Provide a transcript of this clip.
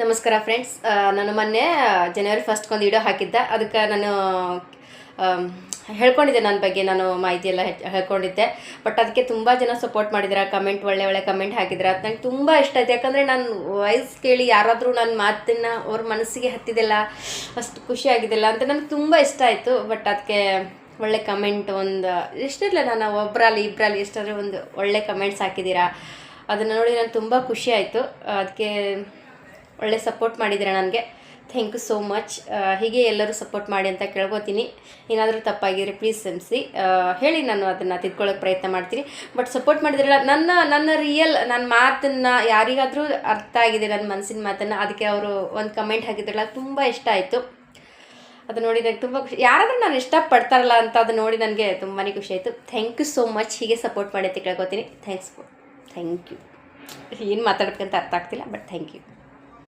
ನಮಸ್ಕಾರ ಫ್ರೆಂಡ್ಸ್. ನಾನು ಮೊನ್ನೆ ಜನವರಿ 1st ಒಂದು ವಿಡಿಯೋ ಹಾಕಿದ್ದೆ. ಅದಕ್ಕೆ ನಾನು ಹೇಳ್ಕೊಂಡಿದ್ದೆ, ನನ್ನ ಬಗ್ಗೆ ನಾನು ಮಾಹಿತಿ ಎಲ್ಲ ಹೇಳ್ಕೊಂಡಿದ್ದೆ. ಬಟ್ ಅದಕ್ಕೆ ತುಂಬ ಜನ ಸಪೋರ್ಟ್ ಮಾಡಿದ್ರೆ, ಕಮೆಂಟ್ ಒಳ್ಳೆ ಕಮೆಂಟ್ ಹಾಕಿದ್ರೆ. ಅದು ನಂಗೆ ತುಂಬ ಇಷ್ಟ ಆಯ್ತು. ಯಾಕಂದರೆ ನಾನು ವಾಯ್ಸ್ ಕೇಳಿ ಯಾರಾದರೂ ನನ್ನ ಮಾತನ್ನು ಅವ್ರ ಮನಸ್ಸಿಗೆ ಹತ್ತಿದೆಲ್ಲ, ಅಷ್ಟು ಖುಷಿಯಾಗಿದ್ದಿಲ್ಲ ಅಂತ ನನಗೆ ತುಂಬ ಇಷ್ಟ ಆಯಿತು. ಬಟ್ ಅದಕ್ಕೆ ಒಳ್ಳೆ ಕಮೆಂಟ್ ಒಂದು ಎಷ್ಟಿರಲಿಲ್ಲ, ನಾನು ಒಬ್ಬರಲ್ಲಿ ಇಬ್ಬರಲ್ಲಿ ಎಷ್ಟಾದರೂ ಒಂದು ಒಳ್ಳೆ ಕಮೆಂಟ್ಸ್ ಹಾಕಿದ್ದೀರಾ. ಅದನ್ನು ನೋಡಿ ನನಗೆ ತುಂಬ ಖುಷಿ ಆಯಿತು. ಅದಕ್ಕೆ ಒಳ್ಳೆ ಸಪೋರ್ಟ್ ಮಾಡಿದ್ದೀರಾ ನನಗೆ. Thank you so much. ಹೀಗೆ ಎಲ್ಲರೂ ಸಪೋರ್ಟ್ ಮಾಡಿ ಅಂತ ಕೇಳ್ಕೊತೀನಿ. ಏನಾದರೂ ತಪ್ಪಾಗಿದ್ರೆ ಪ್ಲೀಸ್ ಕ್ಷಮಿಸಿ, ಹೇಳಿ, ನಾನು ಅದನ್ನು ತಿದ್ಕೊಳ್ಳೋಕೆ ಪ್ರಯತ್ನ ಮಾಡ್ತೀನಿ. ಬಟ್ ಸಪೋರ್ಟ್ ಮಾಡಿದ್ರಲ್ಲ, ನನ್ನ ರಿಯಲ್ ನನ್ನ ಮಾತನ್ನು ಯಾರಿಗಾದರೂ ಅರ್ಥ ಆಗಿದೆ, ನನ್ನ ಮನಸ್ಸಿನ ಮಾತನ್ನು. ಅದಕ್ಕೆ ಅವರು ಒಂದು ಕಮೆಂಟ್ ಹಾಕಿದ್ರಲ್ಲ, ತುಂಬ ಇಷ್ಟ ಆಯಿತು. ಅದು ನೋಡಿ ನನಗೆ ತುಂಬ ಖುಷಿ. ಯಾರಾದರೂ ನಾನು ಇಷ್ಟಪಡ್ತಾರಲ್ಲ ಅಂತ ಅದು ನೋಡಿ ನನಗೆ ತುಂಬಾ ಖುಷಿ ಆಯಿತು. Thank you so much. ಹೀಗೆ ಸಪೋರ್ಟ್ ಮಾಡಿ ಅಂತ ಕೇಳ್ಕೊತೀನಿ. Thank you. ಏನು ಮಾತಾಡಬೇಕಂತ ಅರ್ಥ ಆಗ್ತಿಲ್ಲ, ಬಟ್ ಥ್ಯಾಂಕ್ ಯು.